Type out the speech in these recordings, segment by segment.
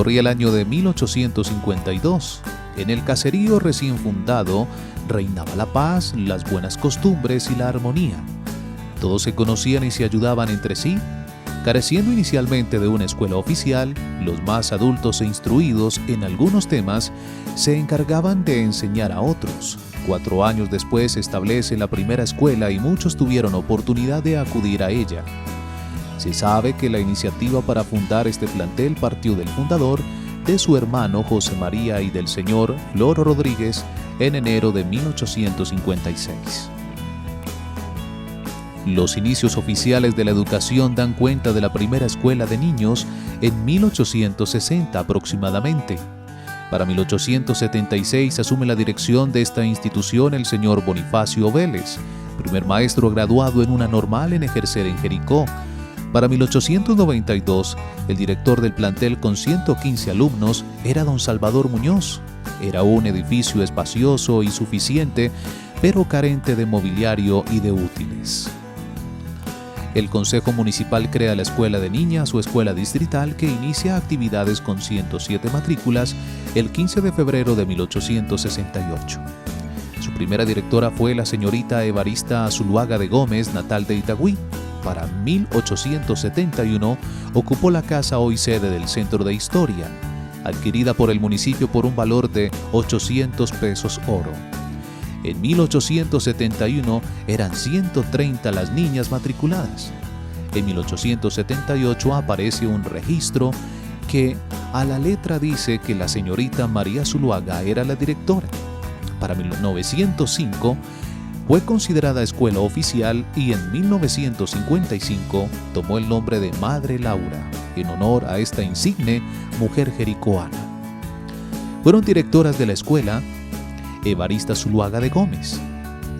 Corría el año de 1852. En el caserío recién fundado reinaba la paz, las buenas costumbres y la armonía. Todos se conocían y se ayudaban entre sí. Careciendo inicialmente de una escuela oficial, los más adultos e instruidos en algunos temas se encargaban de enseñar a otros. 4 años después se establece la primera escuela y muchos tuvieron oportunidad de acudir a ella. Se sabe que la iniciativa para fundar este plantel partió del fundador, de su hermano José María y del señor Floro Rodríguez en enero de 1856. Los inicios oficiales de la educación dan cuenta de la primera escuela de niños en 1860 aproximadamente. Para 1876 asume la dirección de esta institución el señor Bonifacio Vélez, primer maestro graduado en una normal en ejercer en Jericó. Para 1892, el director del plantel con 115 alumnos era don Salvador Muñoz. Era un edificio espacioso y suficiente, pero carente de mobiliario y de útiles. El Consejo Municipal crea la Escuela de Niñas o Escuela Distrital que inicia actividades con 107 matrículas el 15 de febrero de 1868. Su primera directora fue la señorita Evarista Zuluaga de Gómez, natal de Itagüí. Para 1871 ocupó la casa hoy sede del Centro de Historia, adquirida por el municipio por un valor de 800 pesos oro. En 1871 eran 130 las niñas matriculadas. En 1878 aparece un registro que a la letra dice que la señorita María Zuluaga era la directora. Para 1905 fue considerada escuela oficial y en 1955 tomó el nombre de Madre Laura, en honor a esta insigne mujer jericoana. Fueron directoras de la escuela Evarista Zuluaga de Gómez,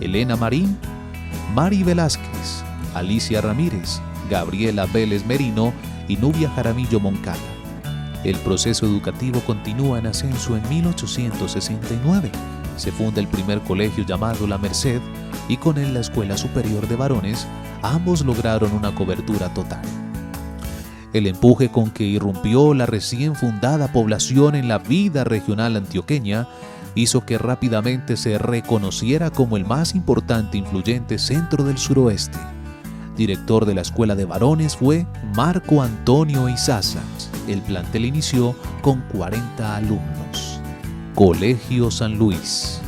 Elena Marín, Mari Velázquez, Alicia Ramírez, Gabriela Vélez Merino y Nubia Jaramillo Moncada. El proceso educativo continúa en ascenso en 1869. Se funda el primer colegio llamado La Merced y con él la Escuela Superior de Varones. Ambos lograron una cobertura total. El empuje con que irrumpió la recién fundada población en la vida regional antioqueña hizo que rápidamente se reconociera como el más importante e influyente centro del suroeste. Director de la Escuela de Varones fue Marco Antonio Izaza. El plantel inició con 40 alumnos. Colegio San Luis.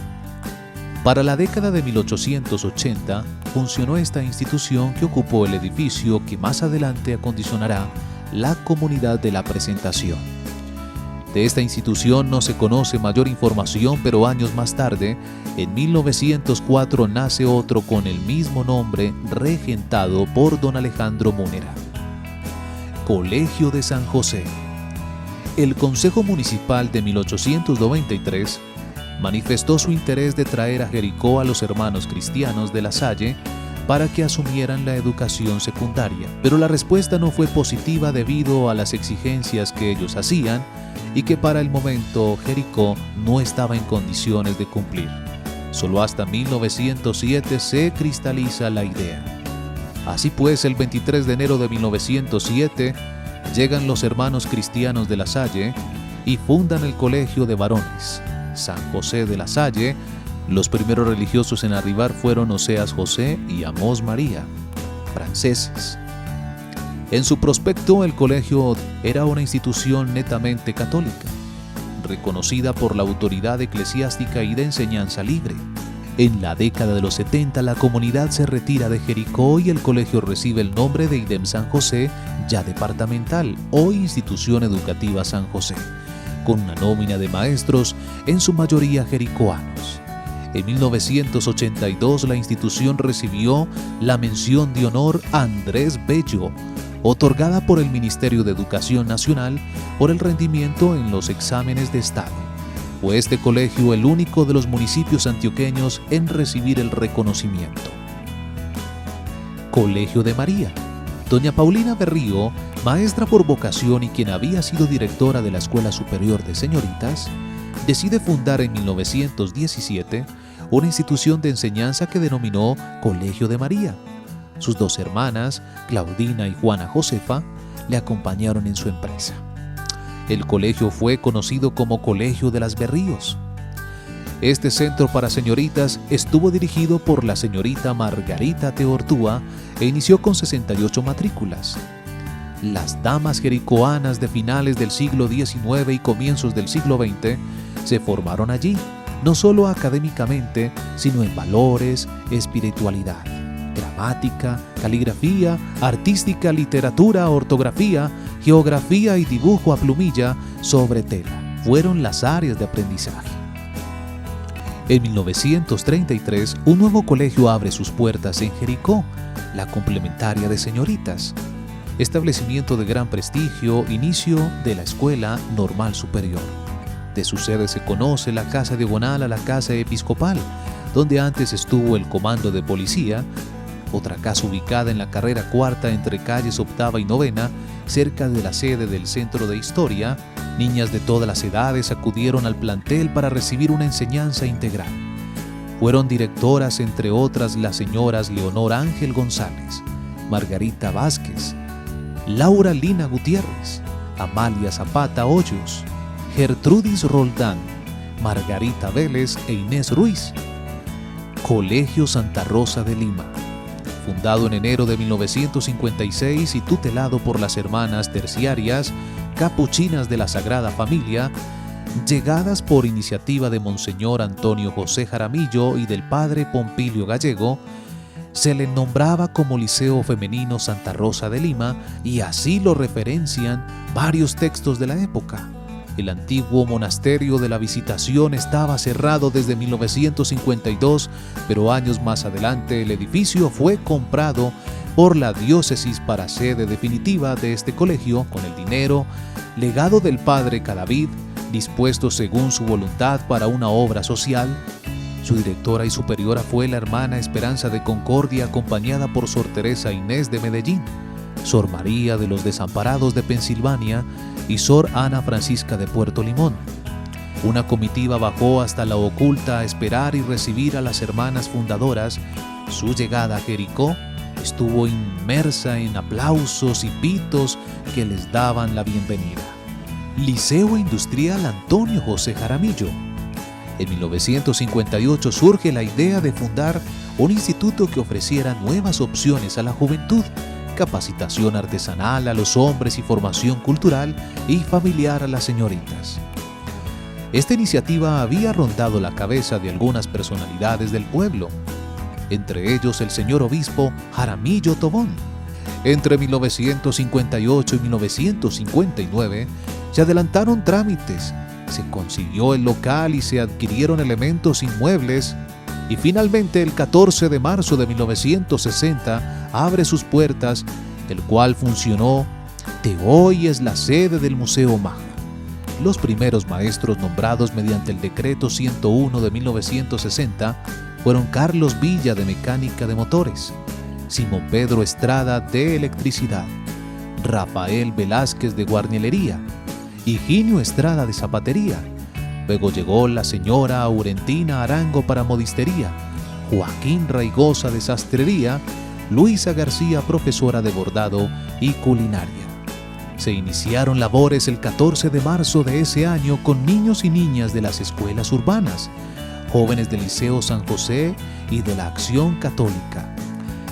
Para la década de 1880 funcionó esta institución que ocupó el edificio que más adelante acondicionará la comunidad de la Presentación. De esta institución no se conoce mayor información, pero años más tarde, en 1904, nace otro con el mismo nombre, regentado por don Alejandro Múnera. Colegio de San José. El Consejo Municipal de 1893 manifestó su interés de traer a Jericó a los hermanos cristianos de La Salle para que asumieran la educación secundaria, pero la respuesta no fue positiva debido a las exigencias que ellos hacían y que para el momento Jericó no estaba en condiciones de cumplir. Solo hasta 1907 se cristaliza la idea. Así pues, el 23 de enero de 1907 llegan los hermanos cristianos de La Salle y fundan el Colegio de Varones, San José de La Salle. Los primeros religiosos en arribar fueron Oseas José y Amós María, franceses. En su prospecto, el colegio era una institución netamente católica, reconocida por la autoridad eclesiástica y de enseñanza libre. En la década de los 70, la comunidad se retira de Jericó y el colegio recibe el nombre de IDEM San José, ya departamental, o Institución Educativa San José, con una nómina de maestros, en su mayoría jericoanos. En 1982, la institución recibió la mención de honor Andrés Bello, otorgada por el Ministerio de Educación Nacional por el rendimiento en los exámenes de Estado. Fue este colegio el único de los municipios antioqueños en recibir el reconocimiento. Colegio de María. Doña Paulina Berrío, maestra por vocación y quien había sido directora de la Escuela Superior de Señoritas, decide fundar en 1917 una institución de enseñanza que denominó Colegio de María. Sus 2 hermanas, Claudina y Juana Josefa, le acompañaron en su empresa. El colegio fue conocido como Colegio de las Berríos. Este centro para señoritas estuvo dirigido por la señorita Margarita Teortúa e inició con 68 matrículas. Las damas jericoanas de finales del siglo XIX y comienzos del siglo XX se formaron allí, no solo académicamente, sino en valores, espiritualidad, gramática, caligrafía, artística, literatura, ortografía, geografía y dibujo a plumilla sobre tela. Fueron las áreas de aprendizaje. En 1933, un nuevo colegio abre sus puertas en Jericó, la Complementaria de Señoritas, establecimiento de gran prestigio, inicio de la Escuela Normal Superior. De su sede se conoce la casa diagonal a la casa episcopal, donde antes estuvo el comando de policía, otra casa ubicada en la carrera cuarta entre calles octava y novena, cerca de la sede del Centro de Historia. Niñas de todas las edades acudieron al plantel para recibir una enseñanza integral. Fueron directoras, entre otras, las señoras Leonor Ángel González, Margarita Vázquez, Laura Lina Gutiérrez, Amalia Zapata Hoyos, Gertrudis Roldán, Margarita Vélez e Inés Ruiz. Colegio Santa Rosa de Lima, fundado en enero de 1956 y tutelado por las hermanas terciarias capuchinas de la Sagrada Familia, llegadas por iniciativa de Monseñor Antonio José Jaramillo y del padre Pompilio Gallego, se le nombraba como Liceo Femenino Santa Rosa de Lima, y así lo referencian varios textos de la época. El antiguo monasterio de la Visitación estaba cerrado desde 1952, pero años más adelante el edificio fue comprado por la diócesis para sede definitiva de este colegio con el dinero, legado del padre Cadavid, dispuesto según su voluntad para una obra social. Su directora y superiora fue la hermana Esperanza de Concordia, acompañada por Sor Teresa Inés de Medellín, Sor María de los Desamparados de Pensilvania y Sor Ana Francisca de Puerto Limón. Una comitiva bajó hasta la Oculta a esperar y recibir a las hermanas fundadoras. Su llegada a Jericó estuvo inmersa en aplausos y pitos que les daban la bienvenida. Liceo Industrial Antonio José Jaramillo. En 1958 surge la idea de fundar un instituto que ofreciera nuevas opciones a la juventud, capacitación artesanal a los hombres y formación cultural y familiar a las señoritas. Esta iniciativa había rondado la cabeza de algunas personalidades del pueblo, entre ellos el señor obispo Jaramillo Tobón. Entre 1958 y 1959 se adelantaron trámites, se consiguió el local y se adquirieron elementos inmuebles, y finalmente el 14 de marzo de 1960 abre sus puertas, el cual funcionó de hoy es la sede del Museo Maja. Los primeros maestros nombrados mediante el decreto 101 de 1960 fueron Carlos Villa de Mecánica de Motores, Simón Pedro Estrada de Electricidad, Rafael Velázquez de Guarnielería, Higinio Estrada de Zapatería. Luego llegó la señora Aurentina Arango para Modistería, Joaquín Raigosa de Sastrería, Luisa García profesora de bordado y culinaria. Se iniciaron labores el 14 de marzo de ese año con niños y niñas de las escuelas urbanas, jóvenes del Liceo San José y de la Acción Católica.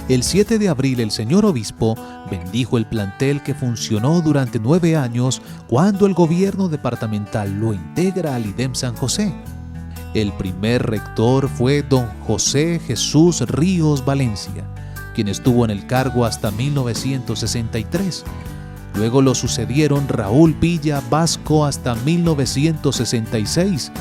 El 7 de abril el señor obispo bendijo el plantel que funcionó durante 9 años cuando el gobierno departamental lo integra al IDEM San José. El primer rector fue don José Jesús Ríos Valencia, quien estuvo en el cargo hasta 1963. Luego lo sucedieron Raúl Villa Vasco hasta 1966,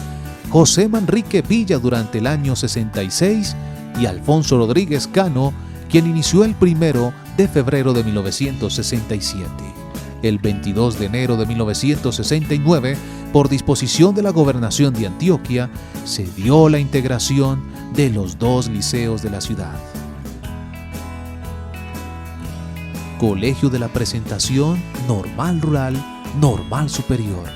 José Manrique Villa durante el año 66 y Alfonso Rodríguez Cano, quien inició el 1 de febrero de 1967. El 22 de enero de 1969, por disposición de la Gobernación de Antioquia, se dio la integración de los 2 liceos de la ciudad. Colegio de la Presentación, Normal Rural, Normal Superior.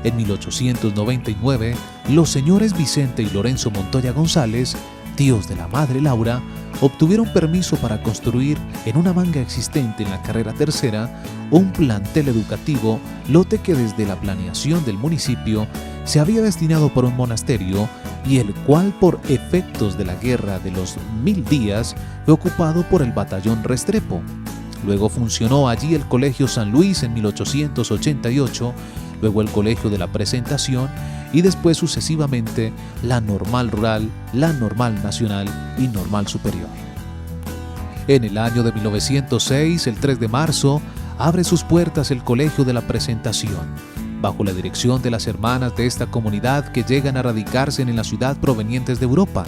En 1899, los señores Vicente y Lorenzo Montoya González tíos de la madre Laura, obtuvieron permiso para construir en una manga existente en la carrera tercera un plantel educativo, lote que desde la planeación del municipio se había destinado para un monasterio y el cual por efectos de la guerra de los 1000 días fue ocupado por el batallón Restrepo. Luego funcionó allí el Colegio San Luis en 1888, luego el Colegio de la Presentación y después sucesivamente la Normal Rural, la Normal Nacional y Normal Superior. En el año de 1906, el 3 de marzo, abre sus puertas el Colegio de la Presentación, bajo la dirección de las hermanas de esta comunidad que llegan a radicarse en la ciudad provenientes de Europa.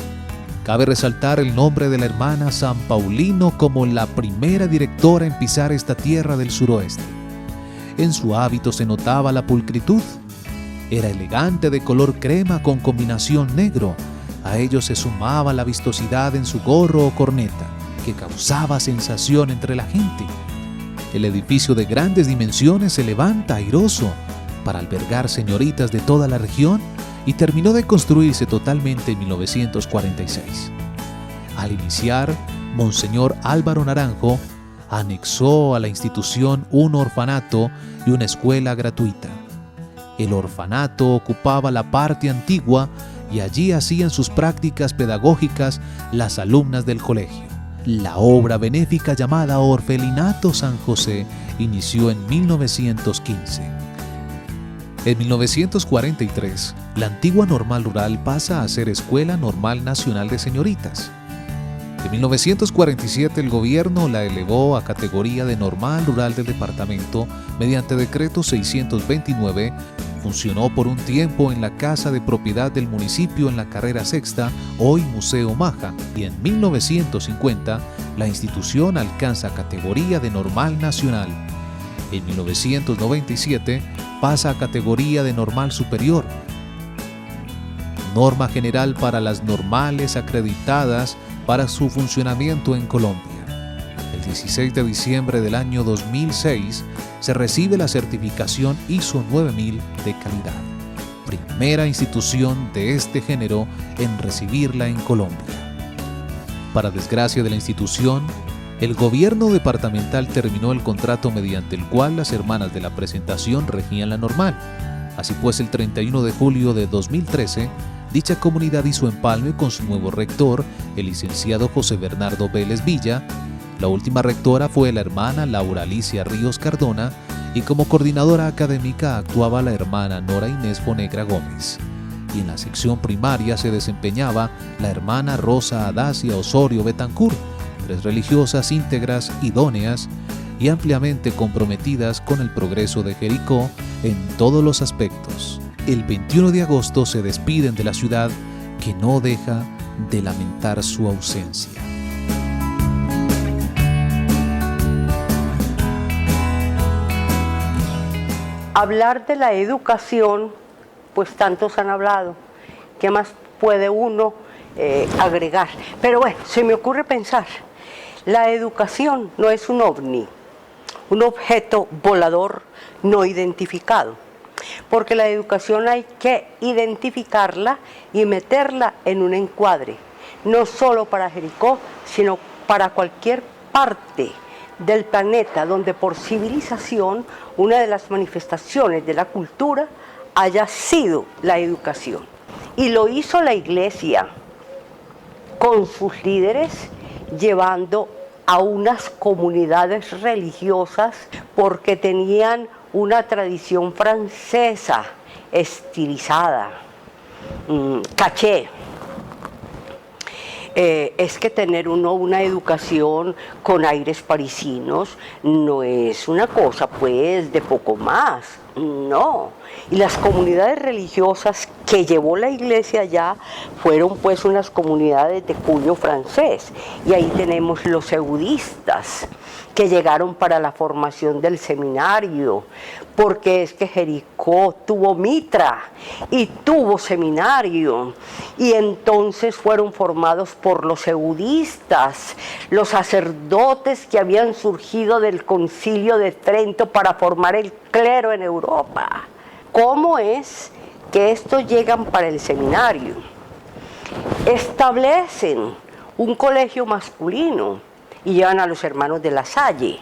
Cabe resaltar el nombre de la hermana San Paulino como la primera directora en pisar esta tierra del suroeste. En su hábito se notaba la pulcritud. Era elegante de color crema con combinación negro. A ello se sumaba la vistosidad en su gorro o corneta, que causaba sensación entre la gente. El edificio de grandes dimensiones se levanta airoso para albergar señoritas de toda la región y terminó de construirse totalmente en 1946. Al iniciar, Monseñor Álvaro Naranjo anexó a la institución un orfanato y una escuela gratuita. El orfanato ocupaba la parte antigua y allí hacían sus prácticas pedagógicas las alumnas del colegio. La obra benéfica llamada Orfelinato San José inició en 1915. En 1943, la antigua Normal Rural pasa a ser Escuela Normal Nacional de Señoritas. En 1947 el gobierno la elevó a categoría de Normal Rural del departamento mediante decreto 629. Funcionó por un tiempo en la casa de propiedad del municipio en la carrera sexta, hoy Museo Maja, y en 1950 la institución alcanza categoría de Normal Nacional. En 1997 pasa a categoría de Normal Superior. Norma general para las normales acreditadas para su funcionamiento en Colombia. El 16 de diciembre del año 2006 se recibe la certificación ISO 9000 de calidad, primera institución de este género en recibirla en Colombia. Para desgracia de la institución, el gobierno departamental terminó el contrato mediante el cual las hermanas de la Presentación regían la Normal. Así pues, el 31 de julio de 2013, dicha comunidad hizo empalme con su nuevo rector, el licenciado José Bernardo Vélez Villa. La última rectora fue la hermana Laura Alicia Ríos Cardona y como coordinadora académica actuaba la hermana Nora Inés Fonegra Gómez. Y en la sección primaria se desempeñaba la hermana Rosa Adacia Osorio Betancur, 3 religiosas íntegras, idóneas y ampliamente comprometidas con el progreso de Jericó en todos los aspectos. El 21 de agosto se despiden de la ciudad que no deja de lamentar su ausencia. Hablar de la educación, pues tantos han hablado. ¿Qué más puede uno agregar? Pero bueno, se me ocurre pensar, la educación no es un ovni, un objeto volador no identificado, porque la educación hay que identificarla y meterla en un encuadre, no solo para Jericó, sino para cualquier parte del planeta donde por civilización una de las manifestaciones de la cultura haya sido la educación. Y lo hizo la Iglesia con sus líderes, llevando a unas comunidades religiosas porque tenían una tradición francesa estilizada, caché. Es que tener uno una educación con aires parisinos no es una cosa pues de poco más, no. Y las comunidades religiosas que llevó la Iglesia allá fueron pues unas comunidades de cuño francés. Y ahí tenemos los eudistas que llegaron para la formación del seminario, porque es que Jericó tuvo mitra y tuvo seminario, y entonces fueron formados por los eudistas, los sacerdotes que habían surgido del Concilio de Trento para formar el clero en Europa. ¿Cómo es que estos llegan para el seminario? Establecen un colegio masculino y llevan a los hermanos de La Salle.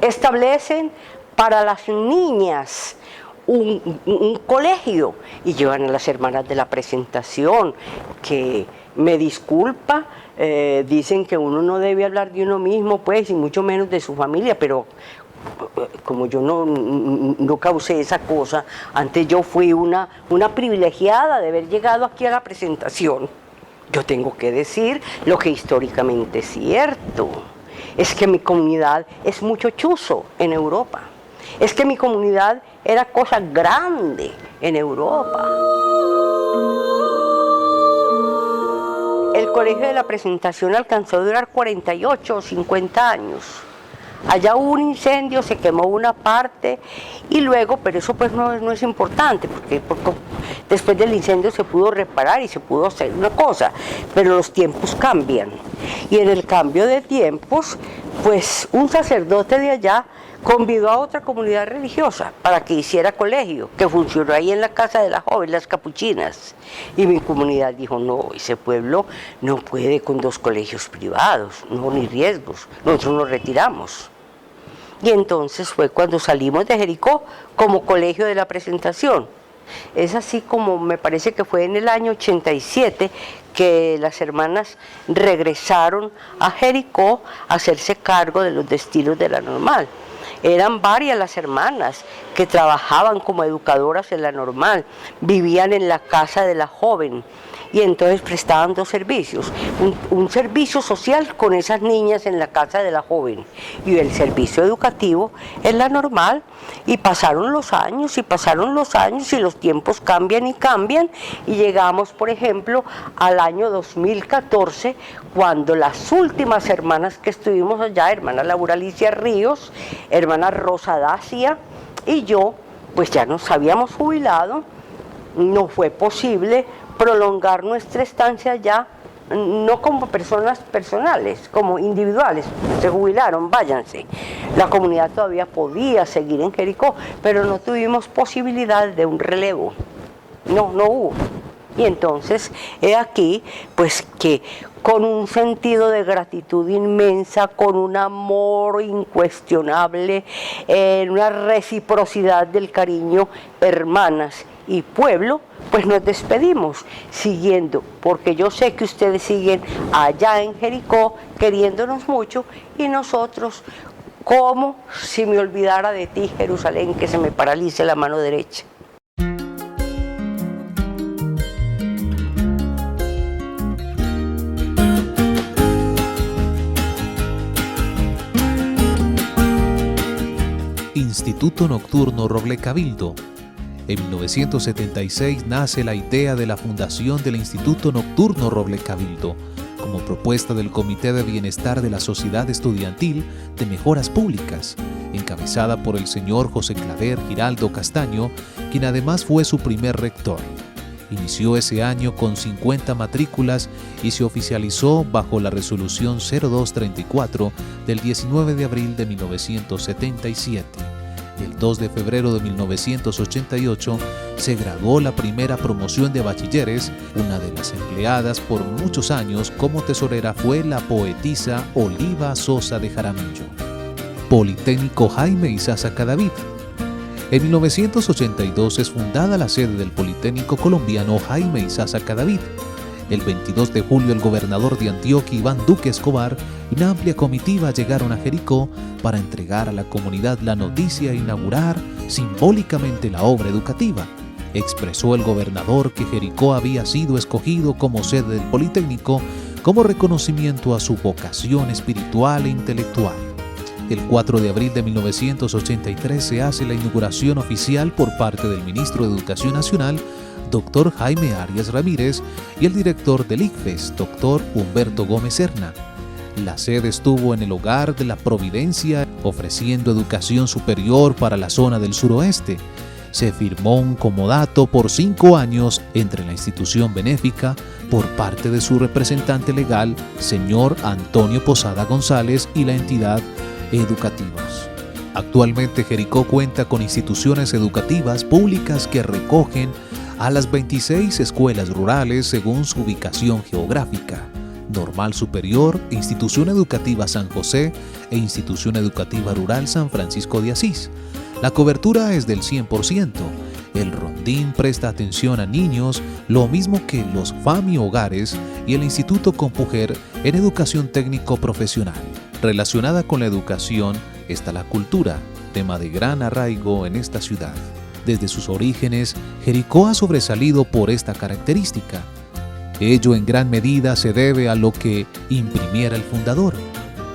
Establecen para las niñas un colegio y llevan a las hermanas de la Presentación, que me disculpa, dicen que uno no debe hablar de uno mismo, pues, y mucho menos de su familia, pero como yo no causé esa cosa, antes yo fui una privilegiada de haber llegado aquí a la Presentación. Yo tengo que decir lo que históricamente es cierto. Es que mi comunidad es mucho chuzo en Europa. Es que mi comunidad era cosa grande en Europa. El colegio de la Presentación alcanzó a durar 48 o 50 años. Allá hubo un incendio, se quemó una parte y luego, pero eso pues no es importante, porque después del incendio se pudo reparar y se pudo hacer una cosa, pero los tiempos cambian. Y en el cambio de tiempos, pues un sacerdote de allá convidó a otra comunidad religiosa para que hiciera colegio, que funcionó ahí en la casa de la joven, las capuchinas. Y mi comunidad dijo, no, ese pueblo no puede con 2 colegios privados, no, ni riesgos, nosotros nos retiramos. Y entonces fue cuando salimos de Jericó como colegio de la Presentación. Es así como me parece que fue en el año 87 que las hermanas regresaron a Jericó a hacerse cargo de los destinos de la Normal. Eran varias las hermanas que trabajaban como educadoras en la Normal, vivían en la casa de la joven y entonces prestaban 2 servicios, un servicio social con esas niñas en la casa de la joven y el servicio educativo en la Normal. Y pasaron los años y los tiempos cambian y llegamos, por ejemplo, al año 2014, cuando las últimas hermanas que estuvimos allá, hermana Laura Alicia Ríos, hermana Rosa Dacia y yo, pues ya nos habíamos jubilado, no fue posible prolongar nuestra estancia allá, no como personas personales, como individuales, se jubilaron, váyanse. La comunidad todavía podía seguir en Jericó, pero no tuvimos posibilidad de un relevo, no hubo. Y entonces, he aquí, pues que con un sentido de gratitud inmensa, con un amor incuestionable, una reciprocidad del cariño, hermanas y pueblo, pues nos despedimos siguiendo, porque yo sé que ustedes siguen allá en Jericó queriéndonos mucho y nosotros, como si me olvidara de ti, Jerusalén, que se me paralice la mano derecha. Instituto Nocturno Roble Cabildo. En 1976 nace la idea de la fundación del Instituto Nocturno Roble Cabildo, como propuesta del Comité de Bienestar de la Sociedad Estudiantil de Mejoras Públicas, encabezada por el señor José Claver Giraldo Castaño, quien además fue su primer rector. Inició ese año con 50 matrículas y se oficializó bajo la resolución 0234 del 19 de abril de 1977. El 2 de febrero de 1988 se graduó la primera promoción de bachilleres. Una de las empleadas por muchos años como tesorera fue la poetisa Oliva Sosa de Jaramillo. Politécnico Jaime Isaza Cadavid. En 1982 es fundada la sede del Politécnico colombiano Jaime Isaza Cadavid. El 22 de julio el gobernador de Antioquia, Iván Duque Escobar, y una amplia comitiva llegaron a Jericó para entregar a la comunidad la noticia e inaugurar simbólicamente la obra educativa. Expresó el gobernador que Jericó había sido escogido como sede del Politécnico como reconocimiento a su vocación espiritual e intelectual. El 4 de abril de 1983 se hace la inauguración oficial por parte del ministro de Educación Nacional, Dr. Jaime Arias Ramírez, y el director del ICFES, Dr. Humberto Gómez Serna. La sede estuvo en el Hogar de la Providencia, ofreciendo educación superior para la zona del suroeste. Se firmó un comodato por 5 años entre la institución benéfica, por parte de su representante legal, señor Antonio Posada González, y la entidad educativas. Actualmente Jericó cuenta con instituciones educativas públicas que recogen a las 26 escuelas rurales según su ubicación geográfica: Normal Superior, Institución Educativa San José e Institución Educativa Rural San Francisco de Asís. La cobertura es del 100%. El Rondín presta atención a niños, lo mismo que los FAMI Hogares y el Instituto Compujer en educación técnico-profesional. Relacionada con la educación está la cultura, tema de gran arraigo en esta ciudad. Desde sus orígenes, Jericó ha sobresalido por esta característica. Ello en gran medida se debe a lo que imprimiera el fundador,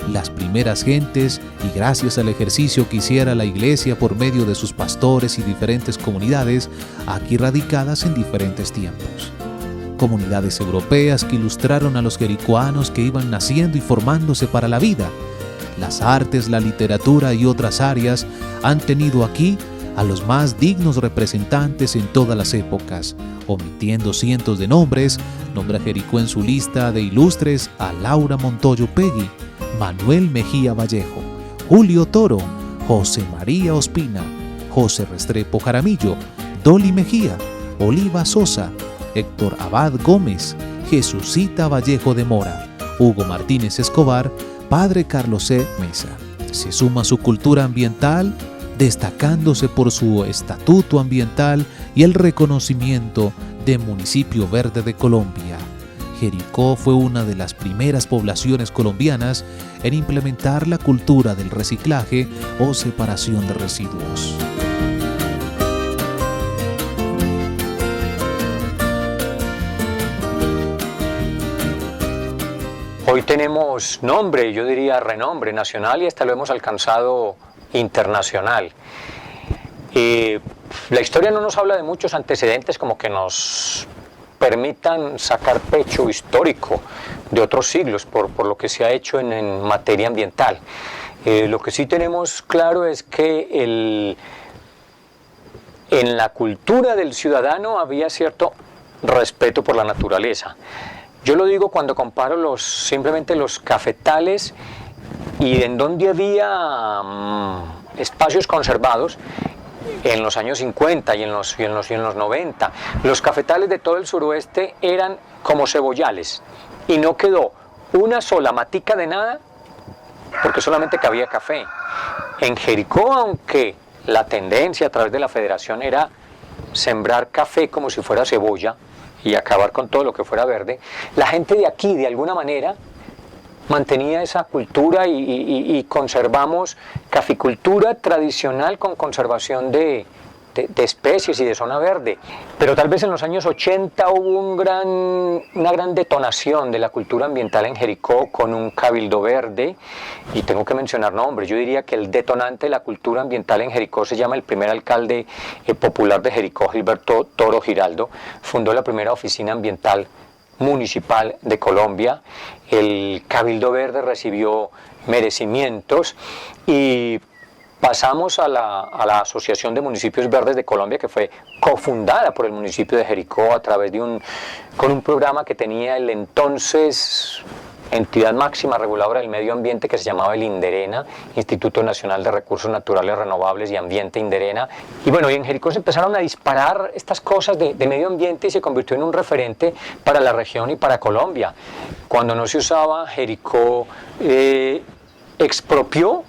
las primeras gentes, y gracias al ejercicio que hiciera la Iglesia por medio de sus pastores y diferentes comunidades aquí radicadas en diferentes tiempos. Comunidades europeas que ilustraron a los jericoanos que iban naciendo y formándose para la vida. Las artes, la literatura y otras áreas han tenido aquí a los más dignos representantes en todas las épocas. Omitiendo cientos de nombres, nombra Jericó en su lista de ilustres a Laura Montoyo Pegui, Manuel Mejía Vallejo, Julio Toro, José María Ospina, José Restrepo Jaramillo, Dolly Mejía, Oliva Sosa, Héctor Abad Gómez, Jesucita Vallejo de Mora, Hugo Martínez Escobar, Padre Carlos C. Mesa. Se suma su cultura ambiental, destacándose por su estatuto ambiental y el reconocimiento de Municipio Verde de Colombia. Jericó fue una de las primeras poblaciones colombianas en implementar la cultura del reciclaje o separación de residuos. Hoy tenemos nombre, yo diría renombre nacional, y hasta lo hemos alcanzado internacional. La historia no nos habla de muchos antecedentes como que nos permitan sacar pecho histórico de otros siglos por lo que se ha hecho en materia ambiental. Lo que sí tenemos claro es que en la cultura del ciudadano había cierto respeto por la naturaleza. Yo lo digo cuando comparo simplemente los cafetales y en donde había espacios conservados en los años 50 y en los 90. Los cafetales de todo el suroeste eran como cebollales y no quedó una sola matica de nada porque solamente cabía café. En Jericó, aunque la tendencia a través de la federación era sembrar café como si fuera cebolla y acabar con todo lo que fuera verde, la gente de aquí de alguna manera mantenía esa cultura y conservamos caficultura tradicional con conservación de especies y de zona verde. Pero tal vez en los años 80 hubo una gran detonación de la cultura ambiental en Jericó con un cabildo verde, y tengo que mencionar nombres. Yo diría que el detonante de la cultura ambiental en Jericó se llama el primer alcalde popular de Jericó, Gilberto Toro Giraldo. Fundó la primera oficina ambiental municipal de Colombia. El Cabildo Verde recibió merecimientos y pasamos a la Asociación de Municipios Verdes de Colombia, que fue cofundada por el municipio de Jericó a través con un programa que tenía el entonces entidad máxima reguladora del medio ambiente, que se llamaba el INDERENA, Instituto Nacional de Recursos Naturales Renovables y Ambiente INDERENA. Y bueno, y en Jericó se empezaron a disparar estas cosas de medio ambiente y se convirtió en un referente para la región y para Colombia. Cuando no se usaba, Jericó expropió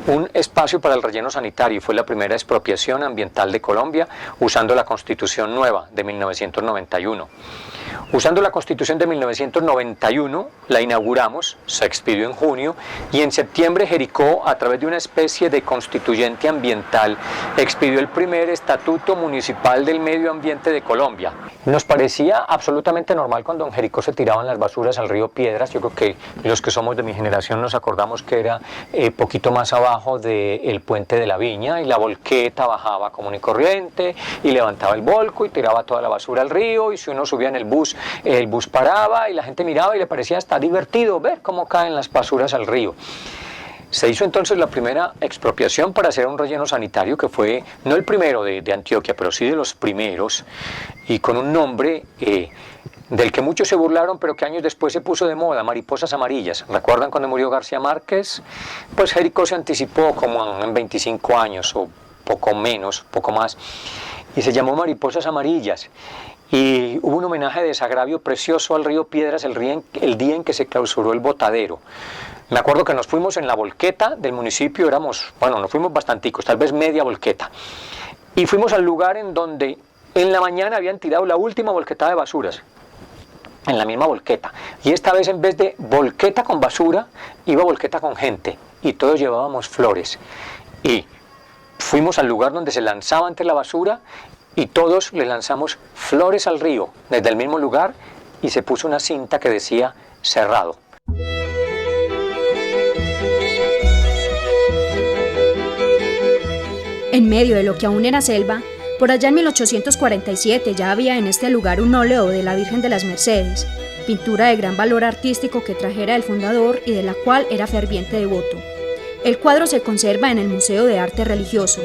un espacio para el relleno sanitario y fue la primera expropiación ambiental de Colombia usando la Constitución nueva de 1991. Usando la Constitución de 1991, la inauguramos, se expidió en junio, y en septiembre Jericó, a través de una especie de constituyente ambiental, expidió el primer Estatuto Municipal del Medio Ambiente de Colombia. Nos parecía absolutamente normal cuando en Jericó se tiraban las basuras al río Piedras. Yo creo que los que somos de mi generación nos acordamos que era poquito más abajo del puente de la Viña, y la volqueta bajaba común y corriente y levantaba el volco y tiraba toda la basura al río, y si uno subía en el bus paraba y la gente miraba y le parecía hasta divertido ver cómo caen las basuras al río. Se hizo entonces la primera expropiación para hacer un relleno sanitario, que fue no el primero de Antioquia, pero sí de los primeros, y con un nombre del que muchos se burlaron, pero que años después se puso de moda: Mariposas Amarillas. ¿Recuerdan cuando murió García Márquez? Pues Jericó se anticipó como en 25 años o poco menos, poco más. y se llamó Mariposas Amarillas. Y hubo un homenaje de desagravio precioso al río Piedras el día en que se clausuró el botadero. Me acuerdo que nos fuimos en la volqueta del municipio, nos fuimos bastanticos, tal vez media volqueta. Y fuimos al lugar en donde en la mañana habían tirado la última volquetada de basuras, en la misma volqueta. Y esta vez en vez de volqueta con basura, iba volqueta con gente. Y todos llevábamos flores. Y fuimos al lugar donde se lanzaba antes la basura y todos le lanzamos flores al río, desde el mismo lugar, y se puso una cinta que decía cerrado. En medio de lo que aún era selva, por allá en 1847 ya había en este lugar un óleo de la Virgen de las Mercedes, pintura de gran valor artístico que trajera el fundador y de la cual era ferviente devoto. El cuadro se conserva en el Museo de Arte Religioso.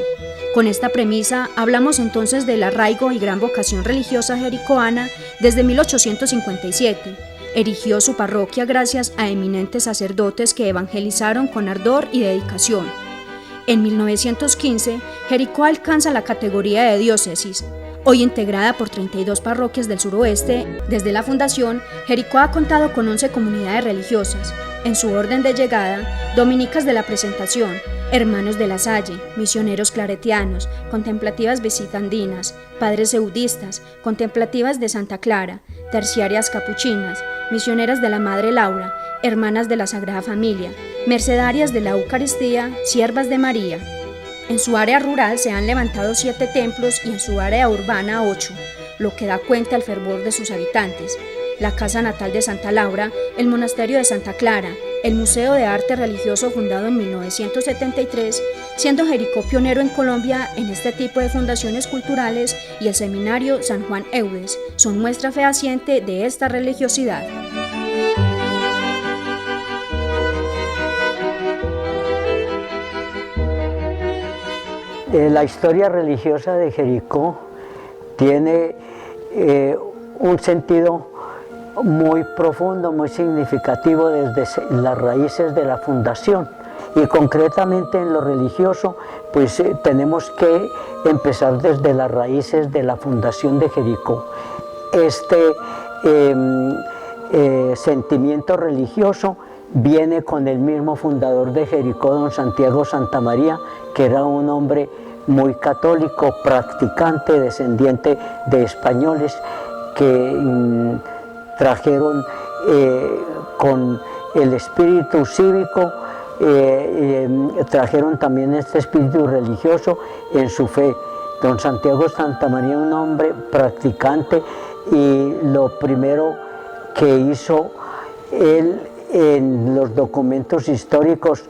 Con esta premisa hablamos entonces del arraigo y gran vocación religiosa jericoana desde 1857. Erigió su parroquia gracias a eminentes sacerdotes que evangelizaron con ardor y dedicación. En 1915, Jericó alcanza la categoría de diócesis. Hoy integrada por 32 parroquias del suroeste, desde la fundación, Jericó ha contado con 11 comunidades religiosas. En su orden de llegada, Dominicas de la Presentación, Hermanos de la Salle, Misioneros Claretianos, Contemplativas Visitandinas, Padres Eudistas, Contemplativas de Santa Clara, Terciarias Capuchinas, Misioneras de la Madre Laura, Hermanas de la Sagrada Familia, Mercedarias de la Eucaristía, Siervas de María. En su área rural se han levantado 7 templos y en su área urbana 8, lo que da cuenta del fervor de sus habitantes. La casa natal de Santa Laura, el monasterio de Santa Clara, el Museo de Arte Religioso fundado en 1973, siendo Jericó pionero en Colombia en este tipo de fundaciones culturales, y el seminario San Juan Eudes son muestra fehaciente de esta religiosidad. La historia religiosa de Jericó tiene un sentido muy profundo, muy significativo desde las raíces de la fundación, y concretamente en lo religioso pues tenemos que empezar desde las raíces de la fundación de Jericó. Este sentimiento religioso viene con el mismo fundador de Jericó, don Santiago Santamaría, que era un hombre muy católico, practicante, descendiente de españoles que trajeron con el espíritu cívico, trajeron también este espíritu religioso en su fe. Don Santiago Santamaría, un hombre practicante, y lo primero que hizo él en los documentos históricos,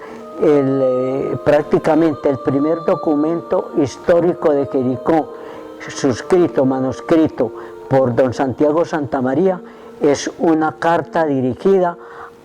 prácticamente el primer documento histórico de Jericó, suscrito, manuscrito por don Santiago Santamaría, es una carta dirigida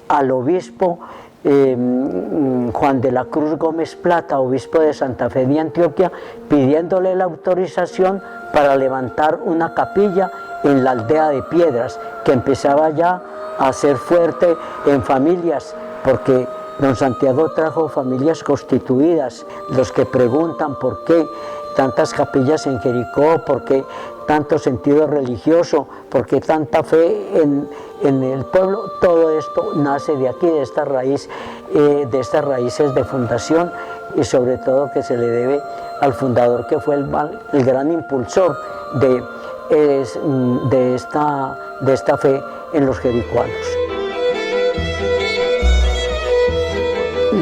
al obispo Juan de la Cruz Gómez Plata, obispo de Santa Fe de Antioquia, pidiéndole la autorización para levantar una capilla en la aldea de Piedras, que empezaba ya a ser fuerte en familias, porque don Santiago trajo familias constituidas. Los que preguntan por qué tantas capillas en Jericó, por qué tanto sentido religioso, por qué tanta fe en el pueblo, todo esto nace de aquí, de esta raíz, de estas raíces de fundación, y sobre todo que se le debe al fundador, que fue el gran impulsor de esta fe en los jericuanos.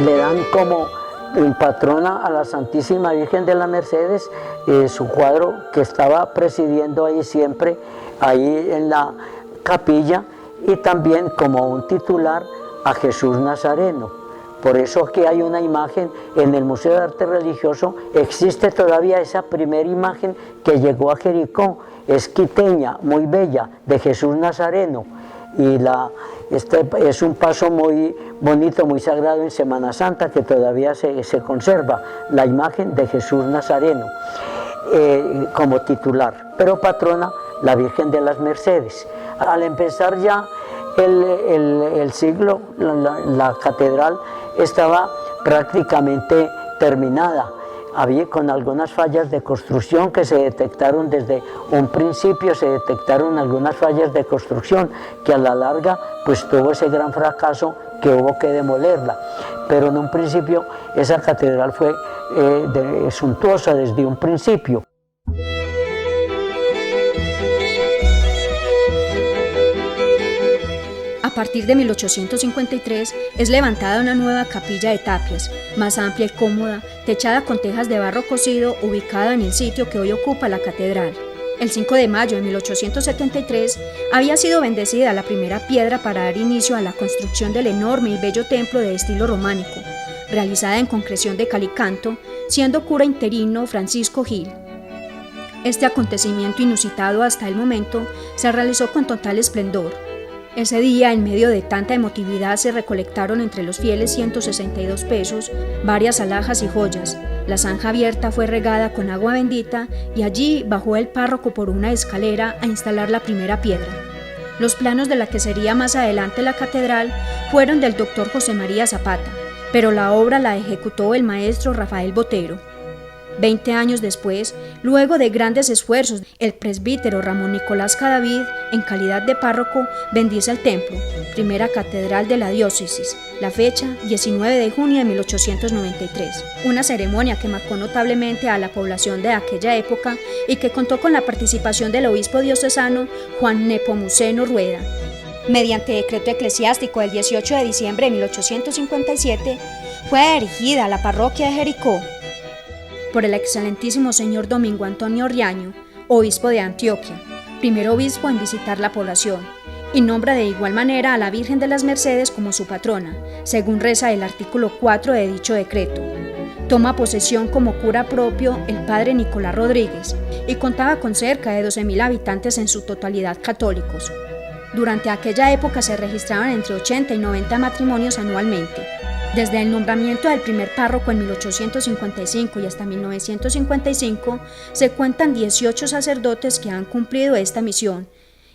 Le dan como patrona a la Santísima Virgen de las Mercedes, su cuadro que estaba presidiendo ahí siempre, ahí en la capilla, y también como un titular a Jesús Nazareno. Por eso aquí hay una imagen en el Museo de Arte Religioso, existe todavía esa primera imagen que llegó a Jericó, es quiteña, muy bella, de Jesús Nazareno, y este es un paso muy bonito, muy sagrado en Semana Santa, que todavía se conserva la imagen de Jesús Nazareno como titular, pero patrona la Virgen de las Mercedes. Al empezar ya el siglo, la catedral estaba prácticamente terminada. con algunas fallas de construcción que se detectaron desde un principio, se detectaron algunas fallas de construcción que a la larga pues tuvo ese gran fracaso que hubo que demolerla. Pero en un principio esa catedral fue suntuosa desde un principio. A partir de 1853 es levantada una nueva capilla de tapias, más amplia y cómoda, techada con tejas de barro cocido, ubicada en el sitio que hoy ocupa la catedral. El 5 de mayo de 1873 había sido bendecida la primera piedra para dar inicio a la construcción del enorme y bello templo de estilo románico, realizada en concreción de cal y canto, siendo cura interino Francisco Gil. Este acontecimiento inusitado hasta el momento se realizó con total esplendor. Ese día, en medio de tanta emotividad, se recolectaron entre los fieles 162 pesos, varias alhajas y joyas. La zanja abierta fue regada con agua bendita y allí bajó el párroco por una escalera a instalar la primera piedra. Los planos de la que sería más adelante la catedral fueron del doctor José María Zapata, pero la obra la ejecutó el maestro Rafael Botero. 20 años después, luego de grandes esfuerzos, el presbítero Ramón Nicolás Cadavid, en calidad de párroco, bendice el templo, primera catedral de la diócesis, la fecha 19 de junio de 1893. Una ceremonia que marcó notablemente a la población de aquella época y que contó con la participación del obispo diocesano Juan Nepomuceno Rueda. Mediante decreto eclesiástico del 18 de diciembre de 1857, fue erigida a la parroquia de Jericó por el excelentísimo señor Domingo Antonio Riaño, obispo de Antioquia, primer obispo en visitar la población, y nombra de igual manera a la Virgen de las Mercedes como su patrona, según reza el artículo 4 de dicho decreto. Toma posesión como cura propio el padre Nicolás Rodríguez y contaba con cerca de 12.000 habitantes en su totalidad católicos. Durante aquella época se registraban entre 80 y 90 matrimonios anualmente. Desde el nombramiento del primer párroco en 1855 y hasta 1955, se cuentan 18 sacerdotes que han cumplido esta misión.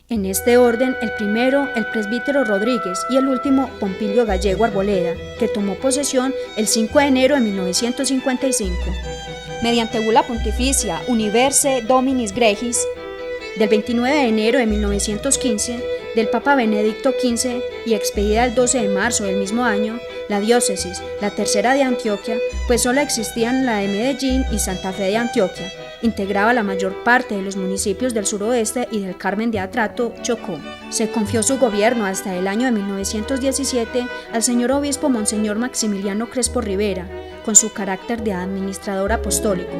En este orden, el primero, el presbítero Rodríguez, y el último, Pompilio Gallego Arboleda, que tomó posesión el 5 de enero de 1955. Mediante bula pontificia Universe Dominis Gregis, del 29 de enero de 1915, del Papa Benedicto XV y expedida el 12 de marzo del mismo año, la diócesis, la tercera de Antioquia, pues solo existían la de Medellín y Santa Fe de Antioquia, integraba la mayor parte de los municipios del suroeste y del Carmen de Atrato, Chocó. Se confió su gobierno hasta el año de 1917 al señor obispo Monseñor Maximiliano Crespo Rivera, con su carácter de administrador apostólico.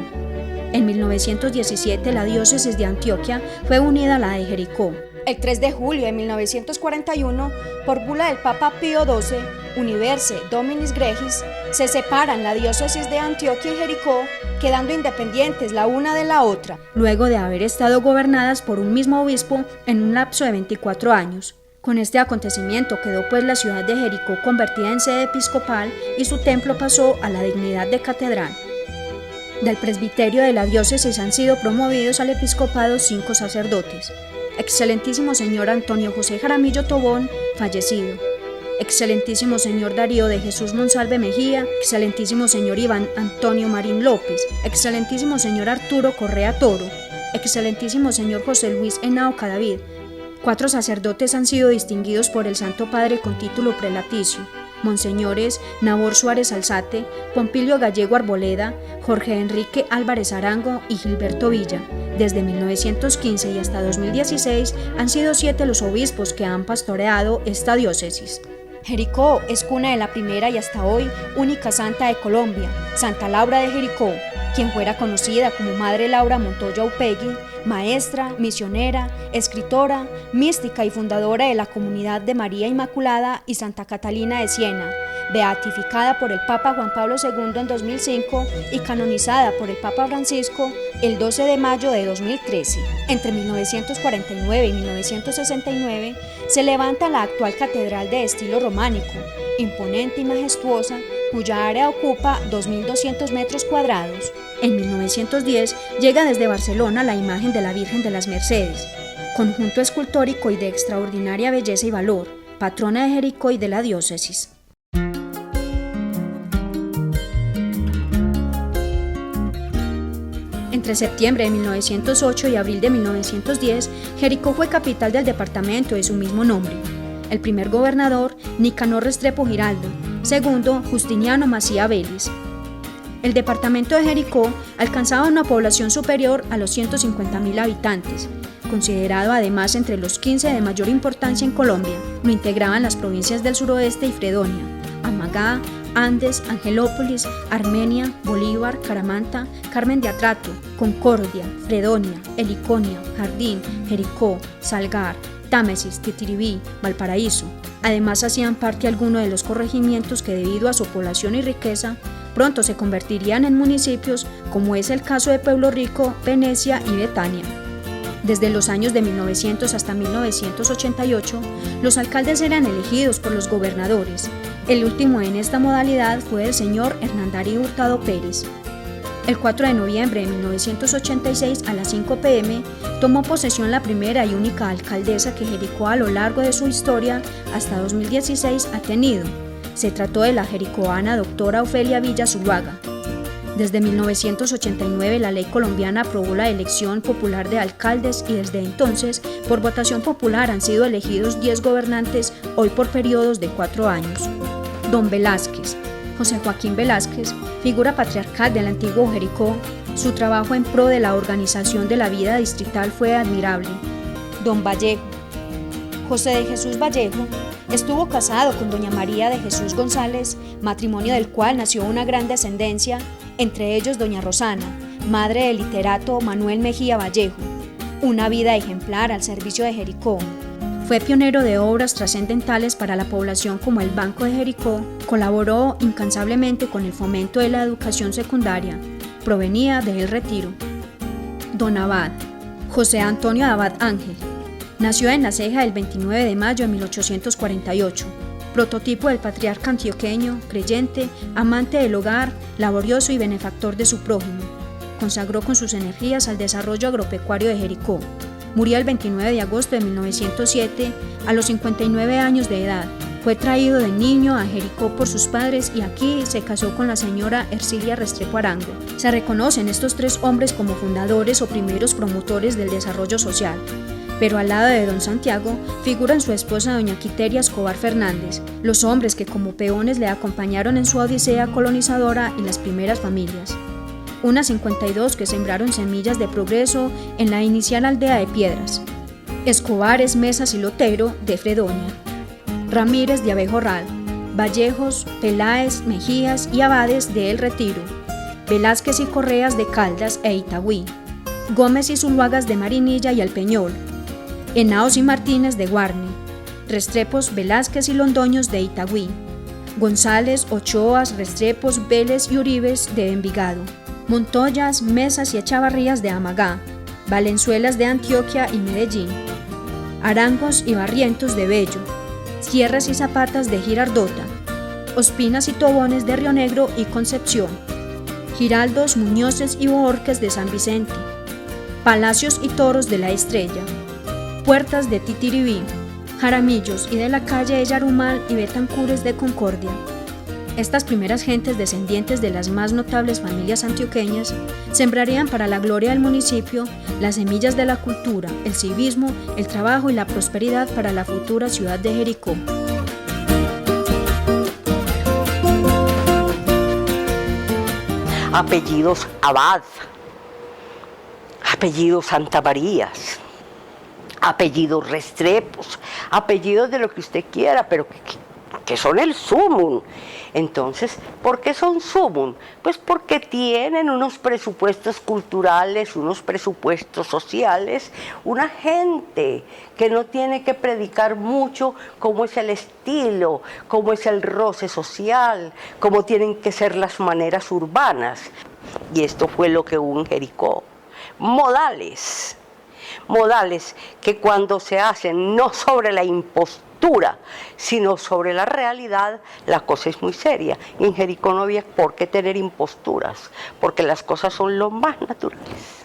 En 1917 la diócesis de Antioquia fue unida a la de Jericó. El 3 de julio de 1941, por bula del Papa Pío XII, Universe Dominis Gregis, se separan la diócesis de Antioquia y Jericó, quedando independientes la una de la otra, luego de haber estado gobernadas por un mismo obispo en un lapso de 24 años. Con este acontecimiento quedó pues la ciudad de Jericó convertida en sede episcopal y su templo pasó a la dignidad de catedral. Del presbiterio de la diócesis han sido promovidos al episcopado 5 sacerdotes. Excelentísimo señor Antonio José Jaramillo Tobón, fallecido. Excelentísimo señor Darío de Jesús Monsalve Mejía, excelentísimo señor Iván Antonio Marín López, excelentísimo señor Arturo Correa Toro, excelentísimo señor José Luis Henao Cadavid. 4 sacerdotes han sido distinguidos por el Santo Padre con título prelaticio: Monseñores Nabor Suárez Alzate, Pompilio Gallego Arboleda, Jorge Enrique Álvarez Arango y Gilberto Villa. Desde 1915 y hasta 2016 han sido 7 los obispos que han pastoreado esta diócesis. Jericó es cuna de la primera y hasta hoy única santa de Colombia, Santa Laura de Jericó, quien fuera conocida como Madre Laura Montoya Upegui, maestra, misionera, escritora, mística y fundadora de la Comunidad de María Inmaculada y Santa Catalina de Siena, beatificada por el Papa Juan Pablo II en 2005 y canonizada por el Papa Francisco el 12 de mayo de 2013. Entre 1949 y 1969 se levanta la actual catedral de estilo románico, imponente y majestuosa, cuya área ocupa 2.200 metros cuadrados. En 1910 llega desde Barcelona la imagen de la Virgen de las Mercedes, conjunto escultórico y de extraordinaria belleza y valor, patrona de Jericó y de la diócesis. Entre septiembre de 1908 y abril de 1910, Jericó fue capital del departamento de su mismo nombre. El primer gobernador, Nicanor Restrepo Giraldo, segundo, Justiniano Macía Vélez. El departamento de Jericó alcanzaba una población superior a los 150.000 habitantes, considerado además entre los 15 de mayor importancia en Colombia. Lo integraban las provincias del suroeste y Fredonia, Amagá, Andes, Angelópolis, Armenia, Bolívar, Caramanta, Carmen de Atrato, Concordia, Fredonia, Heliconia, Jardín, Jericó, Salgar, Támesis, Titiribí, Valparaíso. Además hacían parte algunos de los corregimientos que debido a su población y riqueza pronto se convertirían en municipios, como es el caso de Pueblo Rico, Venecia y Betania. Desde los años de 1900 hasta 1988, los alcaldes eran elegidos por los gobernadores. El último en esta modalidad fue el señor Hernán Darío Hurtado Pérez. El 4 de noviembre de 1986 a las 5 p.m. tomó posesión la primera y única alcaldesa que Jericó a lo largo de su historia hasta 2016 ha tenido. Se trató de la jericoana doctora Ofelia Villa Zuluaga. Desde 1989 la ley colombiana aprobó la elección popular de alcaldes y desde entonces, por votación popular han sido elegidos 10 gobernantes, hoy por periodos de 4 años. Don Velázquez, José Joaquín Velázquez, figura patriarcal del antiguo Jericó, su trabajo en pro de la organización de la vida distrital fue admirable. Don Vallejo, José de Jesús Vallejo, estuvo casado con doña María de Jesús González, matrimonio del cual nació una gran descendencia, entre ellos doña Rosana, madre del literato Manuel Mejía Vallejo, una vida ejemplar al servicio de Jericó. Fue pionero de obras trascendentales para la población como el Banco de Jericó, colaboró incansablemente con el fomento de la educación secundaria, provenía de El Retiro. Don Abad, José Antonio Abad Ángel, nació en La Ceja el 29 de mayo de 1848, prototipo del patriarca antioqueño, creyente, amante del hogar, laborioso y benefactor de su prójimo. Consagró con sus energías al desarrollo agropecuario de Jericó. Murió el 29 de agosto de 1907 a los 59 años de edad. Fue traído de niño a Jericó por sus padres y aquí se casó con la señora Ercilia Restrepo Arango. Se reconocen estos 3 hombres como fundadores o primeros promotores del desarrollo social. Pero al lado de don Santiago figuran su esposa doña Quiteria Escobar Fernández, los hombres que como peones le acompañaron en su odisea colonizadora y las primeras familias. Unas 52 que sembraron semillas de progreso en la inicial aldea de Piedras. Escobares, Mesas y Lotero de Fredonia. Ramírez de Abejorral, Vallejos, Peláez, Mejías y Abades de El Retiro. Velázquez y Correas de Caldas e Itagüí. Gómez y Zuluagas de Marinilla y El Peñol. Henaos y Martínez de Guarne, Restrepos, Velázquez y Londoños de Itagüí, González, Ochoas, Restrepos, Vélez y Uribes de Envigado, Montoyas, Mesas y Echavarrías de Amagá, Valenzuelas de Antioquia y Medellín, Arangos y Barrientos de Bello, Sierras y Zapatas de Girardota, Ospinas y Tobones de Río Negro y Concepción, Giraldos, Muñoces y Bohorques de San Vicente, Palacios y Toros de La Estrella, Puertas de Titiribí, Jaramillos y de la calle de Yarumal y Betancures de Concordia. Estas primeras gentes descendientes de las más notables familias antioqueñas sembrarían para la gloria del municipio las semillas de la cultura, el civismo, el trabajo y la prosperidad para la futura ciudad de Jericó. Apellidos Abad, apellidos Santamarías, apellidos Restrepos, apellidos de lo que usted quiera, pero que son el sumum. Entonces, ¿por qué son sumum? Pues porque tienen unos presupuestos culturales, unos presupuestos sociales, una gente que no tiene que predicar mucho cómo es el estilo, cómo es el roce social, cómo tienen que ser las maneras urbanas. Y esto fue lo que hubo en Jericó. Modales que cuando se hacen no sobre la impostura, sino sobre la realidad, la cosa es muy seria. Y en Jericó no había por qué tener imposturas, porque las cosas son lo más naturales.